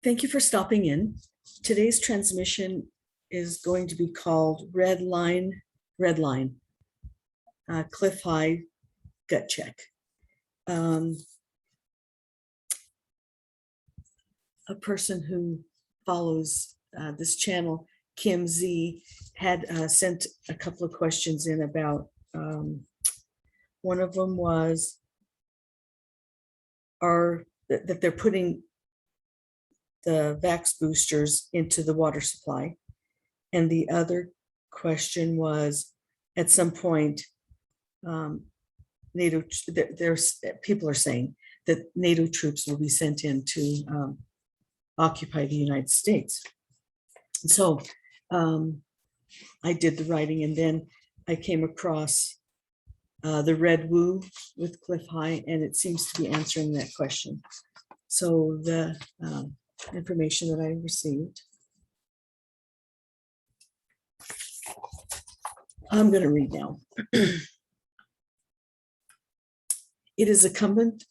Thank you for stopping in. Today's transmission is going to be called Red Line, Clif High Gut Check. A person who follows this channel, Kim Z, had sent a couple of questions in about, one of them was, that they're putting the vax boosters into the water supply. And the other question was, at some point, NATO, there's people are saying that NATO troops will be sent in to occupy the United States. So I did the writing, and then I came across the Red Woo with Clif High, and it seems to be answering that question. So the information that I received, I'm going to read now. It is incumbent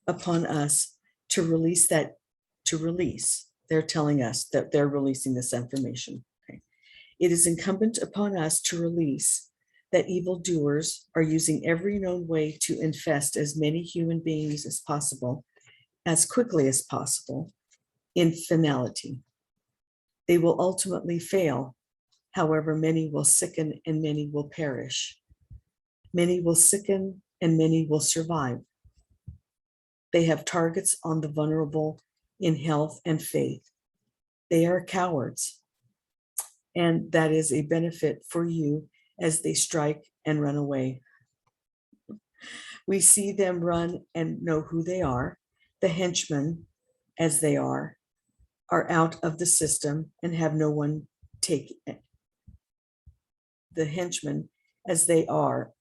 upon us to release that, they're telling us that they're releasing this information. Okay. It is incumbent upon us to release that evildoers are using every known way to infest as many human beings as possible, as quickly as possible, in finality. They will ultimately fail. However, many will sicken and many will perish. Many will sicken and many will survive. They have targets on the vulnerable in health and faith. They are cowards, and that is a benefit for you as they strike and run away. We see them run and know who they are. The henchmen, as they are out of the system and have no one take it. The henchmen, as they are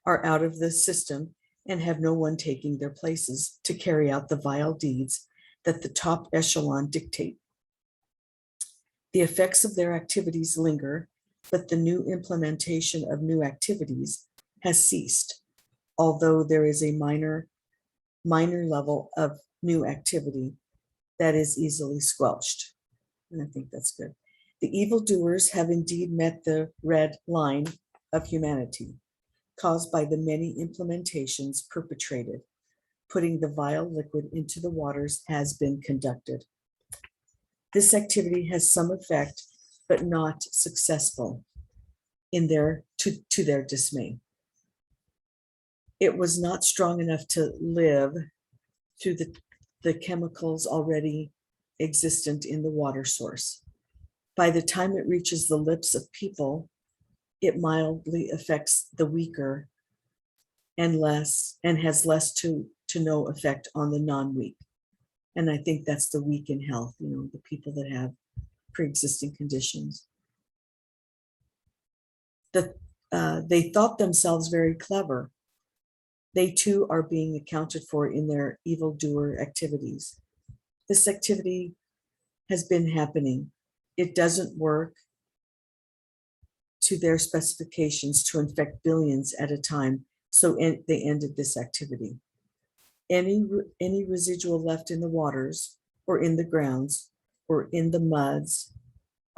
out of the system and have no one taking their places to carry out the vile deeds that the top echelon dictate. The effects of their activities linger, but the new implementation of new activities has ceased, although there is a minor level of new activity that is easily squelched. And I think that's good. The evildoers have indeed met the red line of humanity, caused by the many implementations perpetrated. Putting the vile liquid into the waters has been conducted. This activity has some effect, but not successful to their dismay. It was not strong enough to live through the chemicals already existent in the water source. By the time it reaches the lips of people, it mildly affects the weaker and has less to no effect on the non-weak. And I think that's the weak in health, the people that have pre-existing conditions. They thought themselves very clever. They too are being accounted for in their evildoer activities. This activity has been happening. It doesn't work to their specifications to infect billions at a time, so they ended this activity. Any residual left in the waters or in the grounds or in the muds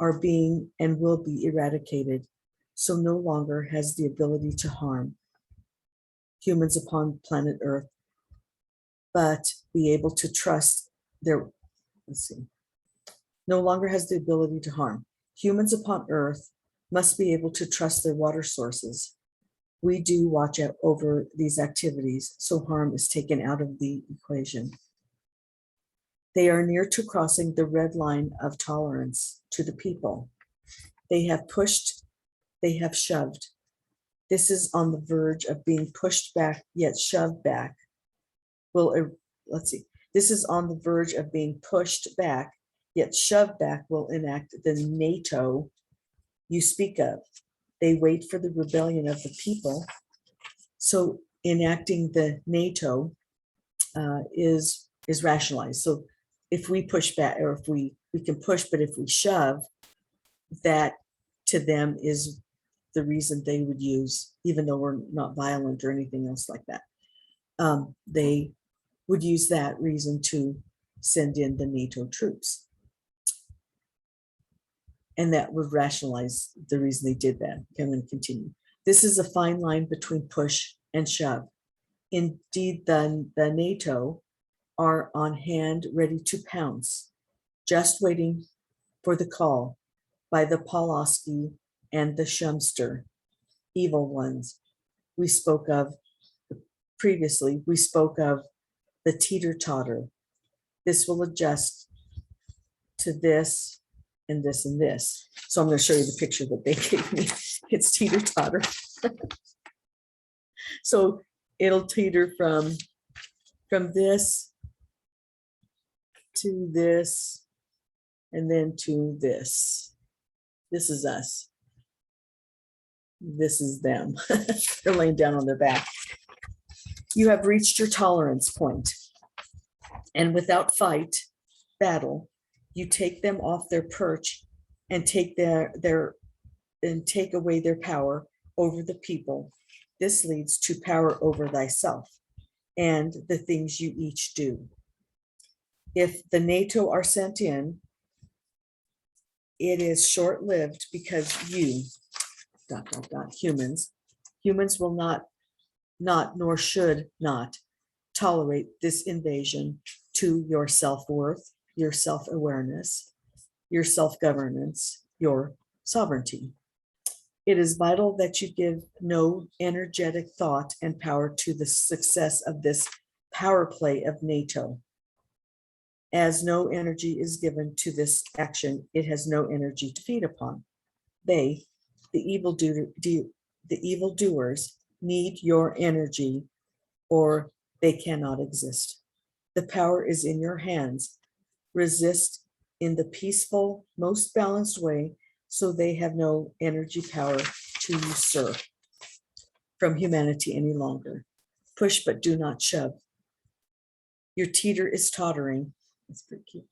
are being and will be eradicated, so no longer has the ability to harm humans upon planet Earth, but be able to trust no longer has the ability to harm. Humans upon Earth must be able to trust their water sources. We do watch out over these activities, so harm is taken out of the equation. They are near to crossing the red line of tolerance to the people. They have pushed, they have shoved. This is on the verge of being pushed back, yet shoved back. This is on the verge of being pushed back, yet shoved back will enact the NATO you speak of. They wait for the rebellion of the people. So enacting the NATO is rationalized. So if we push back, or if we can push, but if we shove, that to them is the reason they would use, even though we're not violent or anything else like that. They would use that reason to send in the NATO troops. And that would rationalize the reason they did that. Okay, I'm going to continue. This is a fine line between push and shove. Indeed, the NATO are on hand ready to pounce, just waiting for the call by the Pawlowski and the Shumster, evil ones. We spoke of previously, we spoke of the teeter-totter. This will adjust to this and this and this. So I'm going to show you the picture that they gave me. It's teeter-totter. So it'll teeter from this to this and then to this. This is us. This is them. They're laying down on their back. You have reached your tolerance point, and without fight, battle, you take them off their perch and take take away their power over the people. This leads to power over thyself and the things you each do. If the NATO are sent in, it is short-lived because you, ... humans will not nor should not tolerate this invasion to your self-worth, your self-awareness, your self-governance, your sovereignty. It is vital that you give no energetic thought and power to the success of this power play of NATO. As no energy is given to this action, it has no energy to feed upon. They, the evildoers, need your energy, or they cannot exist. The power is in your hands. Resist in the peaceful, most balanced way, so they have no energy power to usurp from humanity any longer. Push, but do not shove. Your teeter is tottering. That's pretty cute.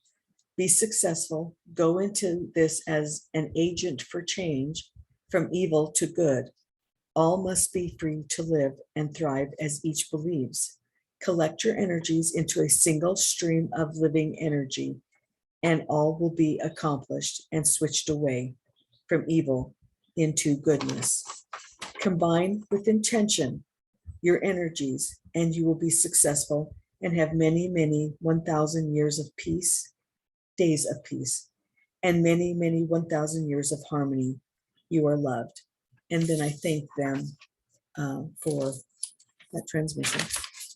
Be successful. Go into this as an agent for change from evil to good. All must be free to live and thrive as each believes. Collect your energies into a single stream of living energy, and all will be accomplished and switched away from evil into goodness. Combine with intention your energies, and you will be successful and have many, many 1,000 years of peace, days of peace, and many, many 1,000 years of harmony. You are loved. And then I thank them for that transmission.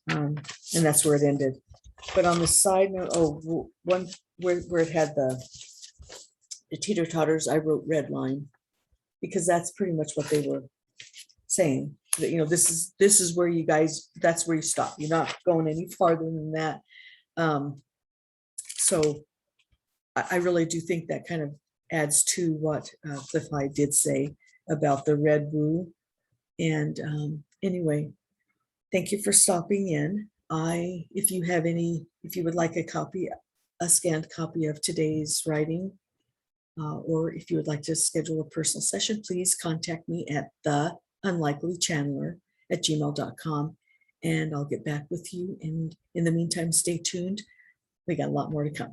And that's where it ended. But on the side note, one where it had the teeter-totters, I wrote red line, because that's pretty much what they were saying. That, this is where you guys, that's where you stop. You're not going any farther than that. So I really do think that kind of adds to what Clif did say about the red woo. And anyway, thank you for stopping in. If you would like a scanned copy of today's writing, or if you would like to schedule a personal session, please contact me at theunlikelychanneler@gmail.com, and I'll get back with you. And in the meantime, stay tuned. We got a lot more to come.